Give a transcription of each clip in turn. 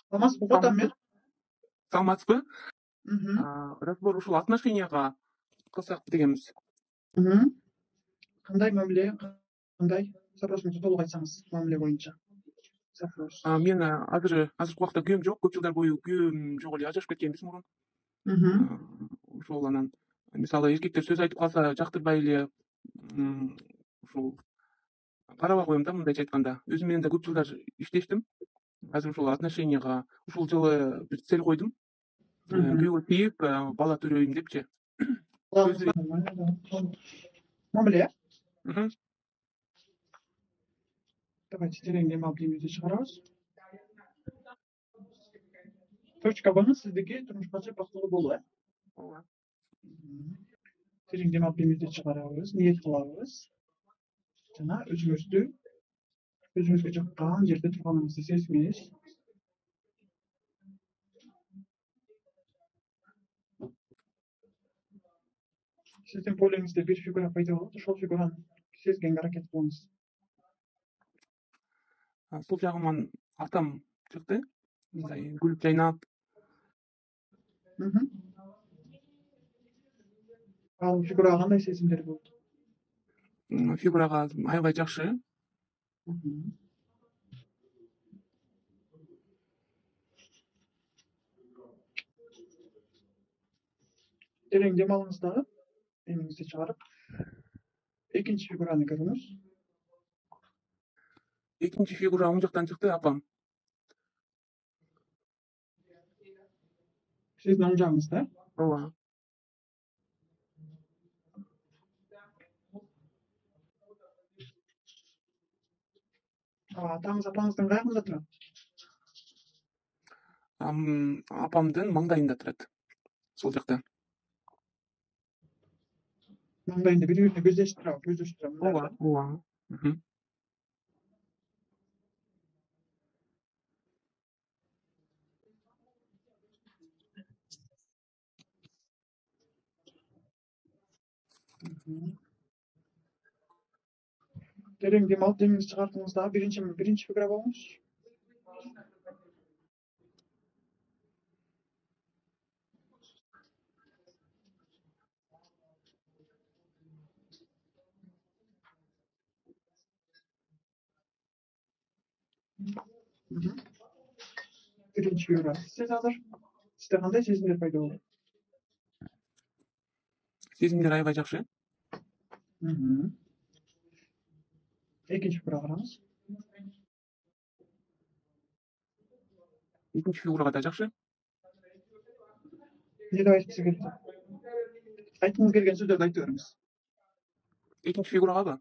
Саламатсызбы го Тамир? Саламатсызбы? Мгм. Разговор ушул отношенияга кылсак дегенбиз. Кандай мамиле, кандай запросуңузду толук айтсаңыз мамиле боюнча. Запрос. Мен азыркы убакта күйөөм жок. Көп жылдар бою күйөөм жок эле, ажырашып кеткенбиз мурун. Ошол анан мисалы эркектер сөз айтып калса жактырбай эле ушул карабай коем да, мындайча айтканда. Өзүм менен да көп жылдар иштештим. Азыр ушул отношенияга ушул жылы бир цель койдум. Күйөөгө тийип, бала төрөйүм депчи. Мамиле. Мхм. Давайте терең дем алып демибизди чыгарабыз. Точка Б сиздики турмушка чыгып бактылуу болуу, Ооба. Терең дем алып демибизди чыгарабыз, ниет кылабыз. Жана өзүңүзгө жаккан жерде турганыңызды сезиңиз. Сиздин полеңизде бир фигура пайда болот, ошол фигураны сезгенге аракет кылыңыз. Сол жагыман атам чыкты. Мындай күлүп жайнап. Ал фигурага кандай сезимдер болду? Фигурага аябай жакшы. Терең дем алыңыз дагы, демиңизди чыгарып. Экинчи фигураны көрүңүз. Экинчи фигура оң жактан чыкты, апам. Сиздин оң жагыңызда? Ооба. Атаңыз апаңыздын каягында турат? Апамдын маңдайында турат. Сол жакта. Маңдайында бири-бирине көздөшүп турабы? Ооба, ооба. Терең дем алып демиңизди чыгардыңыз дагы биринчи фигура болуңуз. Биринчи фигура. Сиз азыр сизде кандай сезимдер пайда болду? Сезимдер аябай жакшы. Экинчи фигурага караңыз. Экинчи фигурага да жакшы. Эмне деп айткыңыз келди? Айткыңыз келген сөздөрдү айтып бериңиз. Экинчи фигурагабы?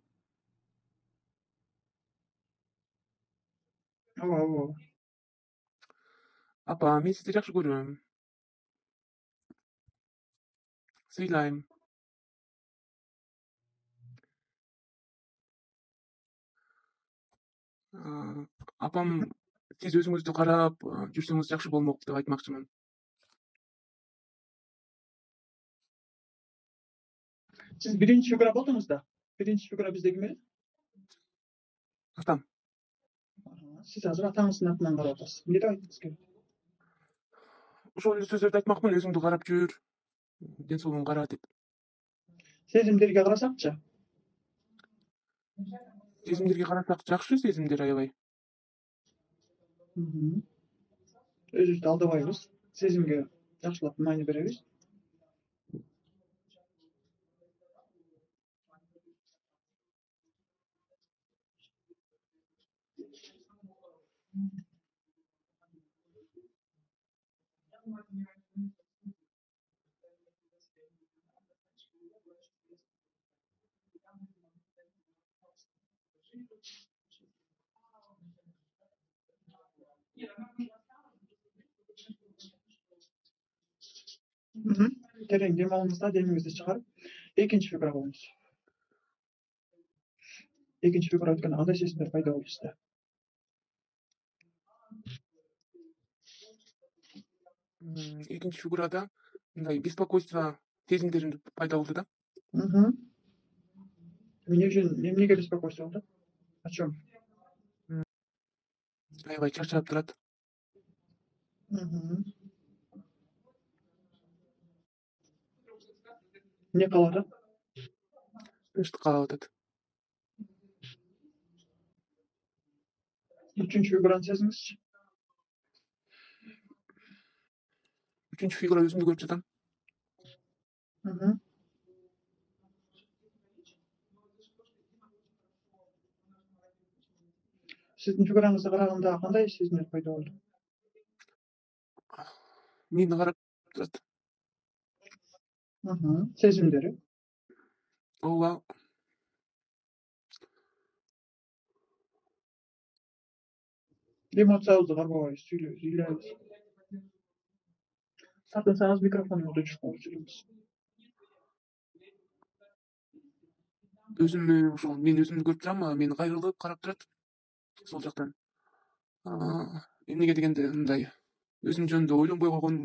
Ооба. Апа, мен сизди жакшы көрөм. Сыйлайм. Апам, сиз өзүңүздү карап жүрсөңүз жакшы болмок деп айтмакчымын. Сиз биринчи фигура болдуңуз да? Биринчи фигура бизде ким эле? Атам. Сиз азыр атаңыздын атынан карап атасыз. Эмне деп айткыңыз келди? Ошол эле сөздөрдү айтмакмын, өзүңдү карап жүр, ден соолугуңду кара деп. Сезимдерге карасакчы? Сезимдерге карасак жакшы, сезимдер аябай. Өзүбүздү алдабайбыз. Сезимге жакшылап маани беребиз. Терең дем алыңыз да демиңизди чыгарып, экинчи фигура болуңуз. Экинчи фигура өткөндө кандай сезимдер пайда болду сизде? Экинчи фигурада мындай беспокойство сезимдери пайда болду да. Эмнеге беспокойство болду? О чём? Аябай чарчап турат. Ne kalады? Тынчтык каалап атат. Üçüncü figurаны сезиңизчи. Üçüncü figura өзүмдү көрүп жатам. Сиздин фигураңызга караганда кандай сезимдер пайда болду? Мени карап турат. Сезимдери. Ооба. Эмоциябызды кармабайбыз, сүйлөйбүз. Тартынсаңыз микрофонуңузду өчүрүп жүрүңүз. Өзүмдү ошол мен өзүмдү көрүп турам, мени кайрылып карап турат сол жактан. Эмнеге дегенде мындай өзүм жөнүндө ойлонбой койгонум.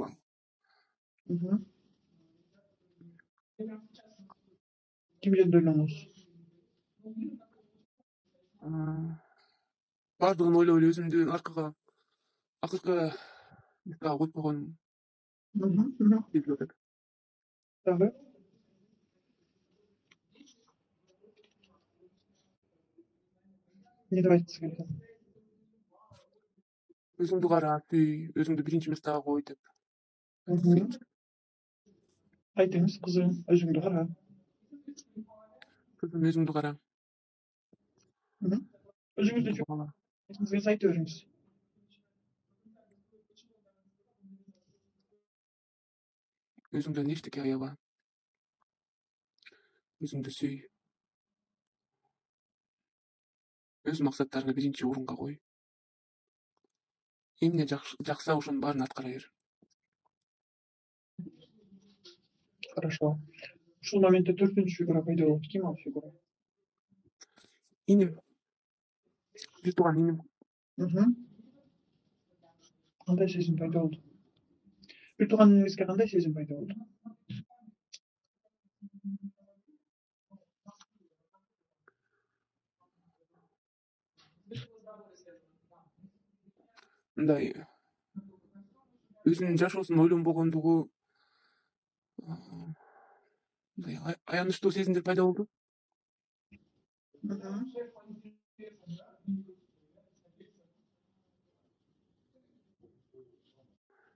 Ким жөнүндө ойлоносуз? Бардыгын ойлоп эле өзүмдү акыркы местага коюп койгонум сезилип атат. Дагы? Не деп айткыңыз келет? Өзүңдү кара, сүй, өзүңдү биринчи местага кой деп. Айтыңыз, кызым, өзүңдү кара. Кызым, өзүңдү кара. Өзүңүздү өзүңүз айта бериңиз. Өзүңдөн эчтеке аяба. Өзүңдү сүй. Өз максаттарыңды биринчи орунга кой. Эмне жакса ошонун баарын аткара бер. Хорошо. Ушул моментте төртүнчү фигура пайда болот. Ким ал фигура? Иним. Бир тууган иним. Кандай сезим пайда болду? Бир тууган иниңизге кандай сезим пайда болду? Мындай өзүнүн жашоосун ойлонбогондугу, мындай аянычтуу сезимдер пайда болду.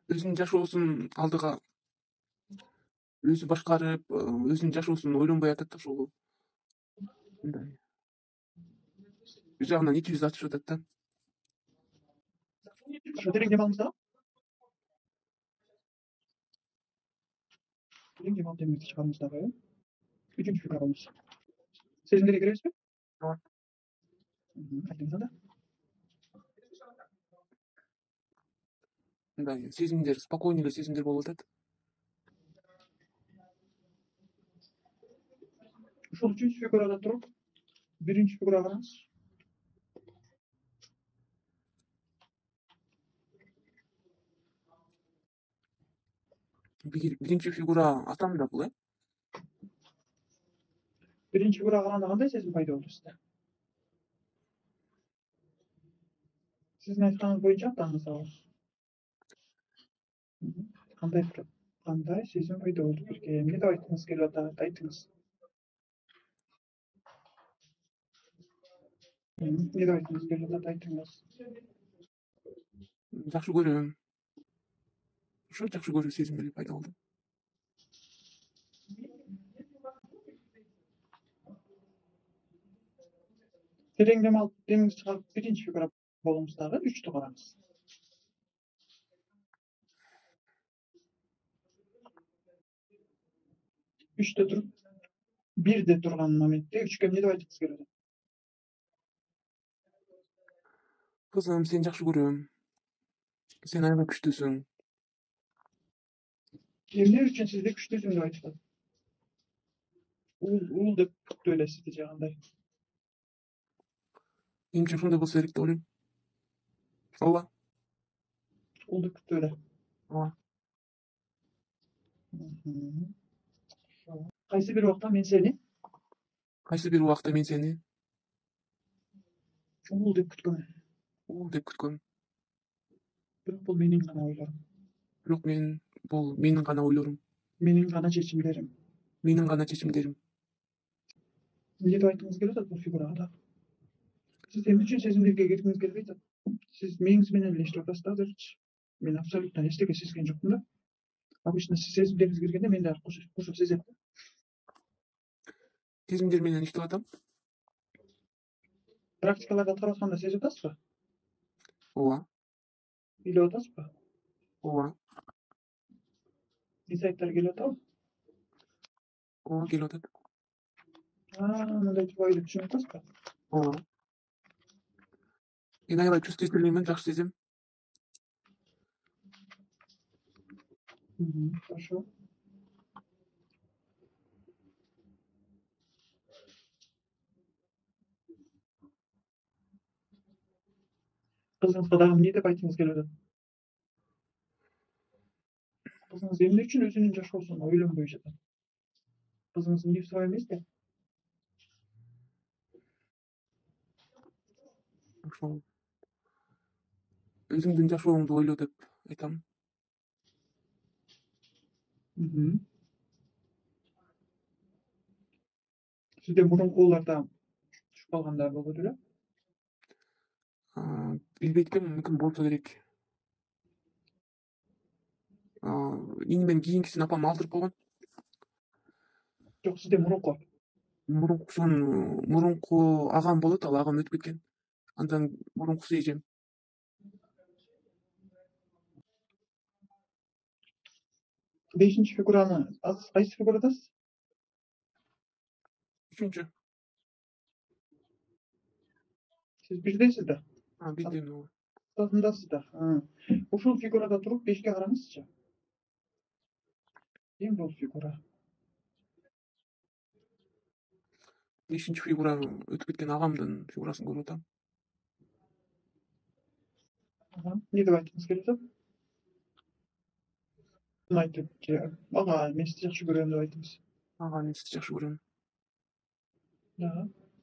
Өзүнүн жашоосун алдыга өзү башкарып, өзүнүн жашоосун ойлонбой атат да ошол. Мындай бир жагынан ичи жүз ачышып атат да. Терең дем алыңыз дагы. Терең дем алып деміңізді шығарыңыз дагы. Үчүнчү фигура болуңуз. Сезимдерге киребизби? Ооба. Айтыңыз анда. Мындай сезимдер, спокойный эле сезимдер болуп атат. Ушул үчүнчү фигурада туруп, биринчи фигурага караңыз. Биринчи фигура атам да бул, Биринчи фигурага караганда кандай сезим пайда болду сизде? Сиздин айтканыңыз боюнча атаңыз ал. Кандай сезим пайда болду бирге? Эмне деп айткыңыз келип атат? Айтыңыз. Не деп айткыңыз келип атат? Айтыңыз. Жакшы көрөм. Ошо жакшы көрүү сезимдери пайда болду. Терең дем алып демиңизди чыгарып биринчи фигура болуңуз дагы, үчтү караңыз. Үчтө туруп, бирде турган моментте үчкө эмне деп айткыңыз келип атат? Кызым, сени жакшы көрөм. Сен аябай күчтүүсүң. Эмне үчүн сизди күчтүүсүң деп айтышат? Ул деп күттү эле сизди же кандай? Менимче ошондой болсо керек деп ойлойм. Ооба. Ул деп күттү эле. Ооба. Кайсы бир убакта мен сени ул деп күткөм. Бирок Бирок бул менин гана ойлорум. Бирок бул менин гана ойлорум, Менин гана чечимдерим. менин гана чечимдерим. Эмне деп айткыңыз келип атат бул фигурага да? Сиз эмне үчүн сезимдерге кеткиңиз келбей атат? Сиз мээңиз менен эле иштеп атасыз да азырчы. Мен абсолютно эчтеке сезген жокмун да. Обычно сиз сезимдериңиз киргенде мен дагы кошуп сезем да. Сезимдер менен иштеп атам. Практикаларды аткарып атканда сезип атасызбы? Ооба, Билип атасызбы? ооба, Инсайттар келип атабы? ооба келип атат. Мындай тупай деп түшүнүп атасызбы? Ооба. Мен аябай чувствительныймын, жакшы сезем. Хорошо. Кызыңызга дагы эмне деп айткыңыз келип атат? Кызыңыз эмне үчүн өзүнүн жашоосун ойлонбой жатат? Кызыңыз эмне сабай эмеспи? Ошол өзүңдүн жашооңду ойло деп айтам. Сизде мурунку уларда түшүп калгандар болбойт беле? Билбейт экенмин, мүмкүн болсо керек. Инимен кийинкисин апам алдырып койгон. Жок, сизде мурунку. Мурунку агам болот, ал агам өтүп кеткен. Андан мурункусу эжем. Бешинчи фигураны сиз кайсы фигурадасыз? Үчүнчү. Сиз бирдесиз да? Билдим ооба. Сатындасыз да. Ушул фигурада туруп бешке караңызчы. Ким бул фигура? Бешинчи фигура өтүп кеткен агамдын фигурасын көрүп атам. Эмне деп айткыңыз келип атат? Айтып же ага мен сизди жакшы көрөм деп айтыңыз. Ага, мен сизди жакшы көрөм.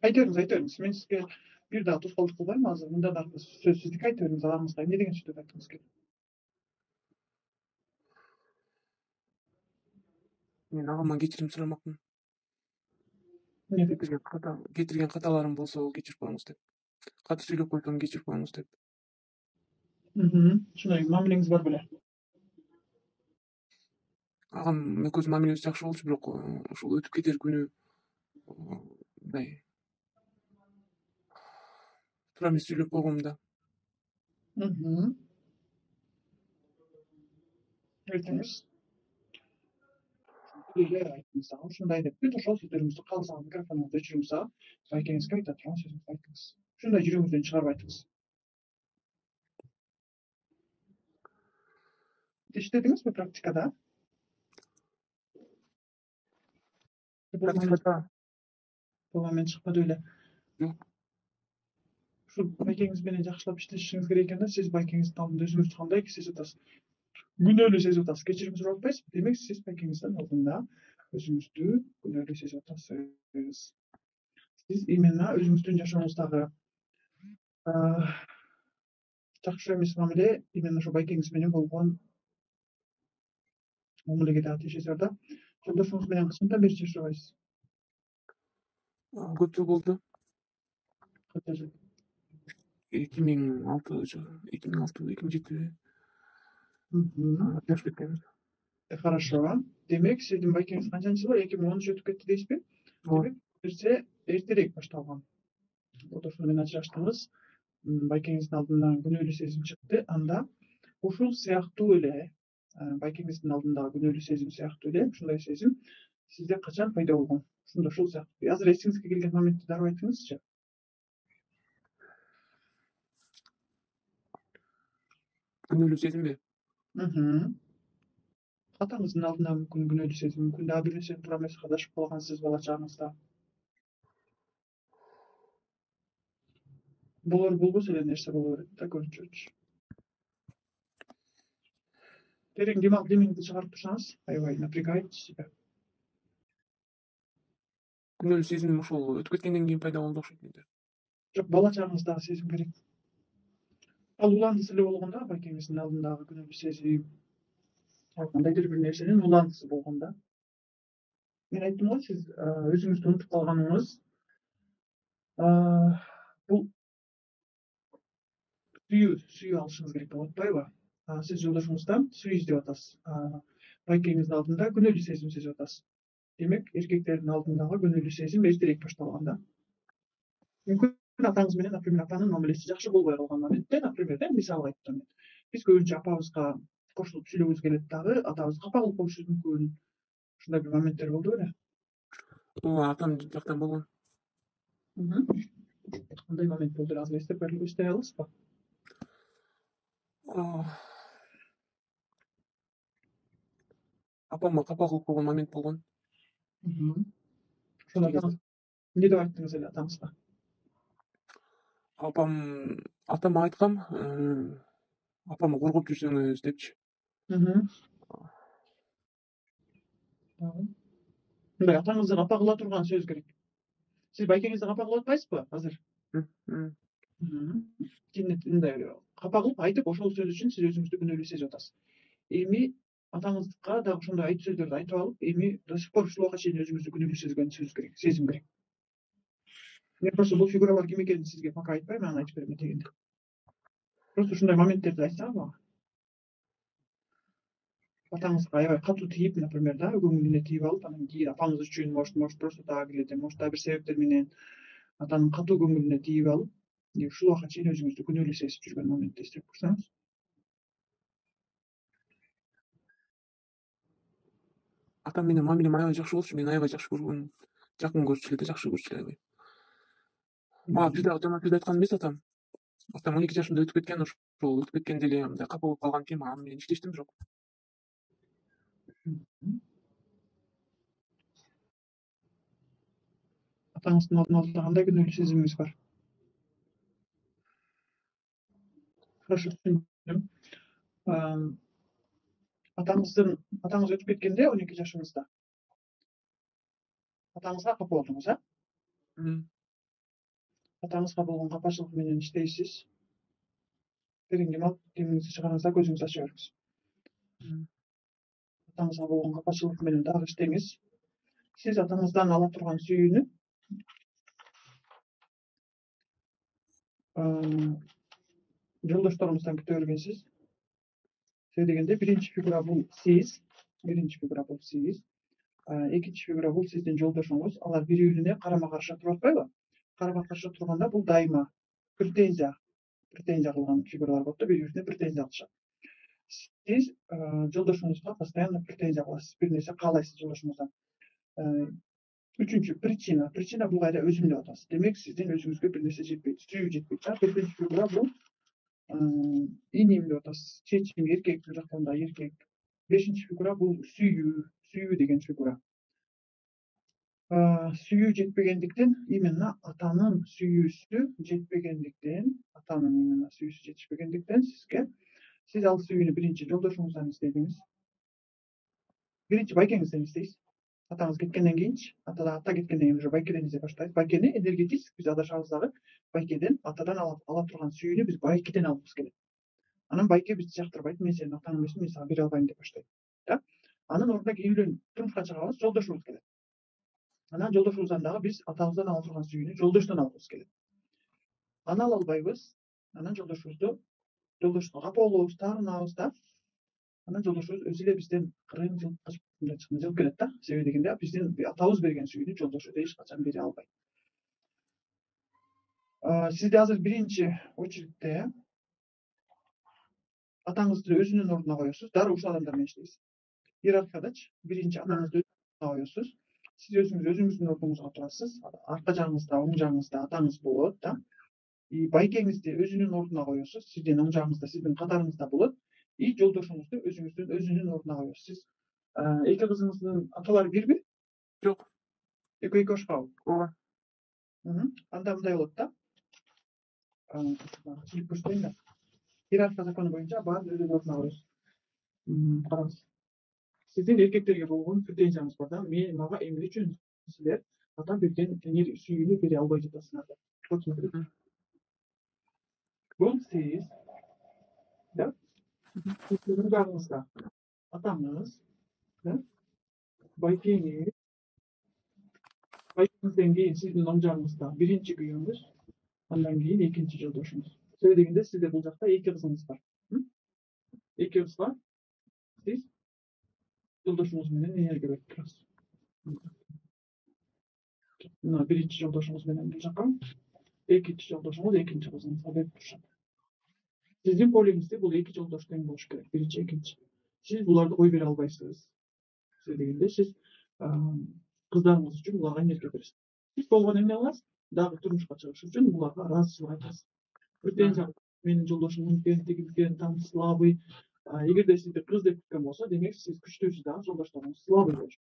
Айта бериңиз. Мен сизге бир дагы тоскоолдук кылбайм азыр. Мында дагы сөз сиздики, айта бериңиз агаңызга эмне деген сөз деп айткыңыз келип. Мен агамдан кечирим сурамакмын. Эмне деп? Кетирген каталарым болсо кечирип коюңуз деп. Каты сүйлөп койсом кечирип коюңуз деп. Ушундай мамилеңиз бар беле? Агам экөөбүздүн мамилебиз жакшы болчу, бирок ушул өтүп кетер күнү мындай туура эмес сүйлөп койгом да. Айтыңыз. Айтыңыз дагы ушундай деп. Бүт ошол сөздөрүңүздү калса микрофонуңузду өчүрүңүз дагы. Байкеңизге айта турган сөзүңүздү айтыңыз. Ушундай жүрөгүңүздөн чыгарып айтыңыз. Иштедиңизби практикада? Бул момент чыкпады беле? Жок. Ушул байкеңиз менен жакшылап иштешиңиз керек экен да. Сиз байкеңиздин алдында өзүңүздү кандай сезип атасыз? Күнөөлүү сезип атасыз. Кечирим сурап атпайсызбы? Демек сиз байкеңиздин алдында өзүңүздү күнөөлүү сезип атасыз. Сиз именно өзүңүздүн жашооңуздагы жакшы эмес мамиле именно ошо байкеңиз менен болгон мамилеге дагы тийишеси бар да. Жолдошуңуз менен качандан бери жашабайсыз? Көп жыл болду. Канча жыл? 2006-2007 жашап кеткенбиз. Хорошо. Демек сиздин байкеңиз канчанчы жылы 2013 өтүп кетти дейсизби? Демек бирсе эртерээк башталган. Жолдошуңуз менен ажыраштыңыз. Байкеңиздин алдынан күнөөлүү сезим чыкты. Анда ушул сыяктуу эле байкеңиздин алдындагы күнөөлүү сезим сыяктуу эле ушундай сезим сизде качан пайда болгон? Ушунда ушул сыяктуу. Азыр эсиңизге келген моментти дароо айтыңызчы. Күнөөлүү сезимби? Атаңыздын алдында мүмкүн күнөөлүү сезим, мүмкүн дагы бир нерсе туура эмес кадашып калгансыз бала чагыңызда. Болбосо эле нерсе боло берет да көбүнчөчү. Терең демиңизди чыгарып турсаңыз, аябай напрягайте себя. Күнөөлүү сезим ушул өтүп кеткенден кийин пайда болду окшойт менде. Жок, бала чагыңыздагы сезим керек. Ал уландысы эле болгон да байкеңиздин алдындагы күнөөлүү сезим. кандай бир нерсенин уландысы болгондо. Мен айттым го, сиз өзүңүздү унутуп калганыңыз бул сүйүү алышыңыз керек деп атпайбы? Сиз жолдошуңуздан сүйүү издеп атасыз. Байкеңиздин алдында күнөөлүү сезим сезип атасыз. Демек, эркектердин алдындагы күнөөлүү сезим эртерээк башталган да. Мүмкүн атаңыз менен, например, атанын мамилеси жакшы болбой калган моментте, например, мисалга айттым мен. Биз көбүнчө апабызга кошулуп сүйлөгүбүз келет дагы, атабыз капа кылып коюшу мүмкүн. Ушундай бир моменттер болду беле? Ооба, атам жактан болгон. Кандай момент болду эле? Азыр эстей аласызбы? Апама капа кылып койгон момент болгон. Ошондо атаңыз эмне деп айттыңыз эле атаңызга? Атама айткам, апама коргоп жүрсөңүз депчи. Мындай атаңызды капа кыла турган сөз керек. Сиз байкеңизди капа кылып атпайсызбы азыр? Мындай капа кылып айтып, ошол сөз үчүн сиз өзүңүздү күнөөлүү сезип атасыз. Эми атаңызга дагы ошондой айып сөздөрдү айтып алып, эми до сих пор ушул убакка чейин өзүңүздү күнөөлүү сезим керек. Мен просто бул фигуралар ким экенин сизге пока айтпайм, анан айтып берем этегинде. Просто ушундай моменттерди айтсаңыз мага. Атаңызга аябай катуу тиип, например, көңүлүнө тиип алып, анан кийин апаңыз үчүн, может просто так эле, может дагы бир себептер менен атанын катуу көңүлүнө тиип алып, ушул убакка чейин өзүңүздү күнөөлүү сезип жүргөн моментти эстеп көрсөңүз. Атам менен мамилем аябай жакшы болчу, мени аябай жакшы көргөн, жакын көрчү эле, жакшы көрчү эле аябай. Мага бир дагы жаман сөз айткан эмес атам. Атам 12 жашымда өтүп кеткен, ошол өтүп кеткенде эле мындай капа болуп калган экен, аны менен иштештим бирок. Атаңыздын алдында кандай күнөөлүү сезимиңиз бар? Хорошо түшүндүм. Атаңыз өтүп кеткенде 12 жашыңызда. Атаңызга капа болдуңуз, Атаңызга болгон капачылык менен иштейсиз. Тереңге алып, демиңизди чыгарыңыз да көзүңүздү ача бериңиз. Атаңызга болгон капачылык менен дагы иштеңиз. Сиз атаңыздан ала турган сүйүүнү жолдошторуңуздан күтө бергенсиз. Себеби дегенде биринчи фигура бул сиз. Экинчи фигура бул сиздин жолдошуңуз. Алар бири-бирине карама-каршы туруп атпайбы? Карама-каршы турганда бул дайыма претензия кылган фигуралар болот да, бири-бирине претензия кылышат. Сиз жолдошуңузга постоянно претензия кыласыз, бир нерсе каалайсыз жолдошуңуздан. Үчүнчү причина бул кайда өзүм деп атасыз. Демек, сиздин өзүңүзгө бир нерсе жетпейт, сүйүү жетпейт. Төртүнчү фигура бул иним деп атасыз. Чечим, эркек, бул жактан да эркек. Бешинчи фигура бул сүйүү деген фигура. Сүйүү жетпегендиктен, именно атанын сүйүүсү жетишпегендиктен сиз ал сүйүүнү биринчи жолдошуңуздан издедиңиз. Биринчи байкеңизден издейсиз. Атаңыз кеткенден кийинчи, ата кеткенден кийин уже байкеден издей баштайбыз. Байкени энергетически биз адашабыз дагы. Байкеден, атадан ала турган сүйүүнү биз байкеден алгыбыз келет. Анан байке бизди жактырбайт, мен сенин атаң эмесмин, мен сага бере албайм деп баштайт. Анын ордуна үйлөнүп турмушка чыгабыз, жолдошубуз келет. Анан жолдошубуздан дагы биз атабыздан ала турган сүйүүнү жолдоштон алгыбыз келет. Аны ала албайбыз. Анан жолдошубузга капа болобуз, таарынабыз да. Анан жолдошубуз өзү эле бизден жылып келет да. Себеби дегенде биздин атабыз берген сүйүүнү жолдошу эч качан бере албайт. Сизде азыр биринчи очередте атаңызды өзүнүн ордуна коесуз. Дароо ушул адамдар менен иштейсиз. Иерархиядачы биринчи атаңызды өзүнүн ордуна коесуз. Сиз өзүңүздүн ордуңузга турасыз. Арка жагыңызда, оң жагыңызда атаңыз болот да. Байкеңизди өзүнүн ордуна коесуз. Сиздин оң жагыңызда, сиздин катарыңызда болот. Жолдошуңузду өзүнүн ордуна коесуз. Сиз эки кызыңыздын аталары бирби? Жок. Экөө башкабы? Ооба. Анда мындай болот да. Чилип көрсөтөйүн да. Иерархия закону боюнча баарын өзүнүн ордуна коесуз. Караңыз. Сиздин эркектерге болгон претензияңыз бар да. Мага эмне үчүн силер атам берген сүйүүнү бере албай жатасыңар деп. Бул сиз да. Сиздин жагыңызда атаңыз, байкеңиз, байкеңизден кийин сиздин оң жагыңызда биринчи күйөөңүз, андан кийин экинчи жолдошуңуз. Сөйлегенде сизде бул жакта эки кызыңыз бар. Эки кыз бар. Сиз жолдошуңуз менен энергия берип турасыз. Мына биринчи жолдошуңуз менен бул жака, экинчи жолдошуңуз экинчи кызыңызга берип турушат. Сиздин полиңизде бул эки жолдош тең болуш керек, биринчи, экинчи. Сиз буларды кой бере албайсыз. Сөйлегенде сиз кыздарыңыз үчүн буларга энергия бересиз. Сиз болгону эмне кыласыз? Дагы турмушка чыгыш үчүн буларга ыраазычылык айтасыз. Претензия менин жолдошум мынтен, тигинтен, там слабый. Эгерде сизди кыз деп күткөн болсо, демек сиз күчтүүсүз дагы жолдошторуңуз слабый болуш.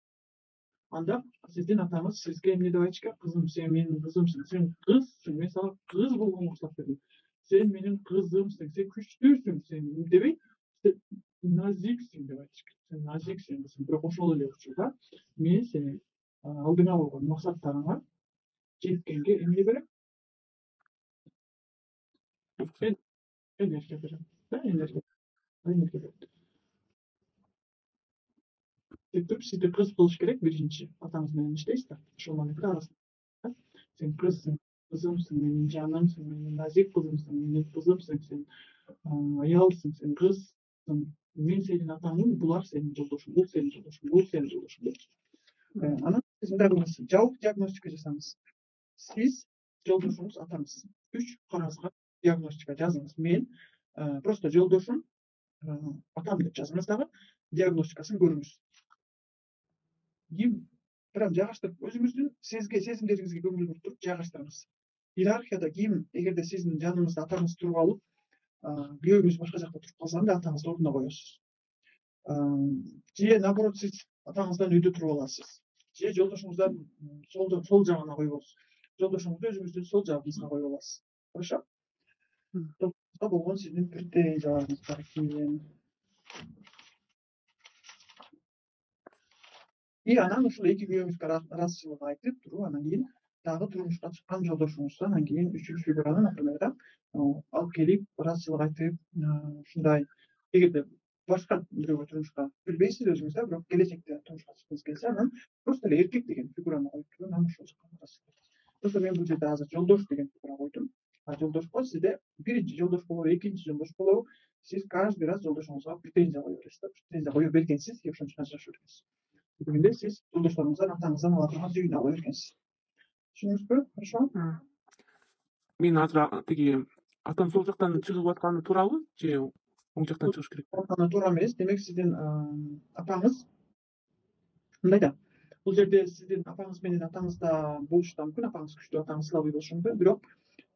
Анда сиздин атаңыз сизге эмне деп айтыш керек? Кызым, сен менин кызымсың, сен кызсың, мен сага кыз болгонго уруксат бердим. Сен менин кызымсың, сен күчтүүсүң, сен дебей, сен назиксиң деп айтыш керек. Сен назиксиң, бирок ошол эле учурда мен сени алдыңа койгон максаттарыңа жеткенге эмне берем? Энергия берем. Энергия берем. Сизде кыз болуш керек биринчи. Атаңыз менен иштейсиз да. Ошол менен арасында. Сен кызсың, кызымсың, менин жанымсың, менин назик кызымсың, менин кызымсың, сен аялсың, сен кызсың. Мен сенин атаңмын, булар сенин жолдошуң, бул сенин жолдошуң, бул сенин жолдошуң. Анан сиз мындай кылыңыз, жабык диагностика жасаңыз. Сиз жолдошуңуз атаңыз. 3 кагазга диагностика жазыңыз. Мен просто жолдошум атам деп жазыңыз дагы, диагностикасын көрүңүз. Ким прям жайгаштырып өзүңүздүн сезимдериңизге көңүл буруп туруп жайгаштырыңыз. Иерархияда ким эгерде сиздин жаныңызда атаңыз туруп алып, күйөөңүз башка жакта туруп калса, анда атаңызды ордуна коесуз. Же наоборот сиз атаңыздан өйдө туруп аласыз. Же жолдошуңуздан сол жагына коюп аласыз. Жолдошуңузду өзүңүздүн сол жагыңызга коюп аласыз. Хорошо? Жолдошуңузга болгон сиздин претензияларыңыз бар экен. Анан ушул эки күйөөңүзгө ыраазычылык айтып туруп, анан кийин дагы турмушка чыккан жолдошуңузду анан кийин үчүнчү фигураны, например, алып келип ыраазычылык айтып, ушундай эгерде башка бирөөгө турмушка билбейсиз өзүңүз да, бирок келечекте турмушка чыккыңыз келсе, анан просто эле эркек деген фигураны коюп туруп, анан ошол жака ыраазычылык. Просто мен бул жерде азыр жолдош деген фигура койдум. Жолдошко сизде биринчи жолдош болобу, экинчи жолдош болобу, сиз каждый раз жолдошуңузга претензия кое бересиз да, претензия кое бергенсиз, ошон үчүн ажырашып жүргөнсүз. Дегенде сиз жолдошторуңуздан атаңыздан ала турган жүйүнө кое бергенсиз. Түшүндүңүзбү? Хорошо? Мен азыр тиги атам сол жактан чыгып атканы туурабы? Же оң жактан чыгыш керек? Туура эмес. Демек сиздин апаңыз мындай да. Бул жерде сиздин апаңыз менен атаңыз да болушу да мүмкүн, апаңыз күчтүү, атаңыз слабый болушу мүмкүн. Бирок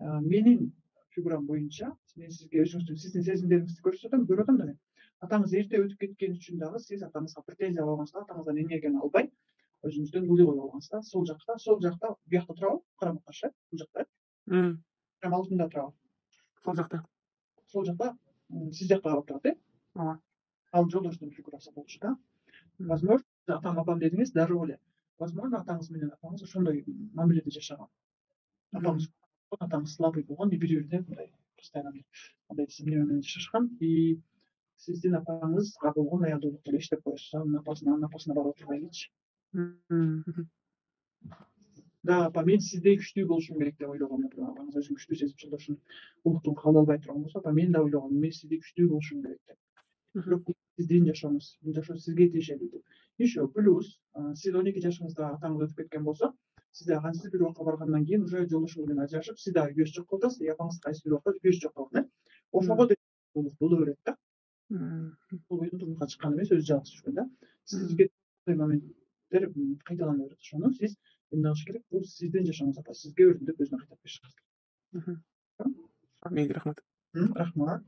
менин фигурам боюнча, мен сизге сиздин сезимдериңизди көрсөтөм да мен. Атаңыз эрте өтүп кеткени үчүн дагы сиз атаңызга претензия кылганыңызда, атаңыздан энергияны албай, өзүңүздөн бuli коюп алгансыз да. Сол жакта, буякта турабы? Карама каршы, бул жакта. Прям алдында турабы? Сол жакта сиз жакка карап турат, Ооба. Ал жолдоштун фигурасы болчу да. Возможно, атам апам дедиңиз, даже эле. Возможно, атаңыз менен апаңыз ошондой мамиледе жашаган. Атаңыз слабый болгон, бири-бирине мындай постоянно мындай эмне менен жашашкан. И сиздин апаңызга болгон аялдуулукту эле иштеп коесуз. Анын апасына барып отурбай элечи. Да, апа, мен сиздей күчтүү болушум керек деп ойлогом. Апаңыз өзүн күчтүү сезип, жолдошун улуктун кабыл албай турган болсо, апа, мен да ойлогом, мен сиздей күчтүү болушум керек деп. Бирок сиздин жашооңуз, бул жашоо сизге тиешелүү деп. Еще плюс, сиз 12 жашыңызда атаңыз өтүп кеткен болсо, сиз да кайсы бир убакка баргандан кийин уже жолдошуңуз менен ажырашып, сиз да күйөөсү жок кылдыңыз, апаңыз кайсы бир убакта күйөөсү жок кылган, Ошого деле боло берет да. Бул бойдон турмушка чыккан эмес, өзү жалгыз жүргөн да. Сизге моменттер кайталана берет. Ошону сиз эмне кылыш керек? Бул сиздин жашооңуз, апа, сизге өрүндөп өзүнө кайтарып бериш керек. Мейлі, рахмат. Рахмат.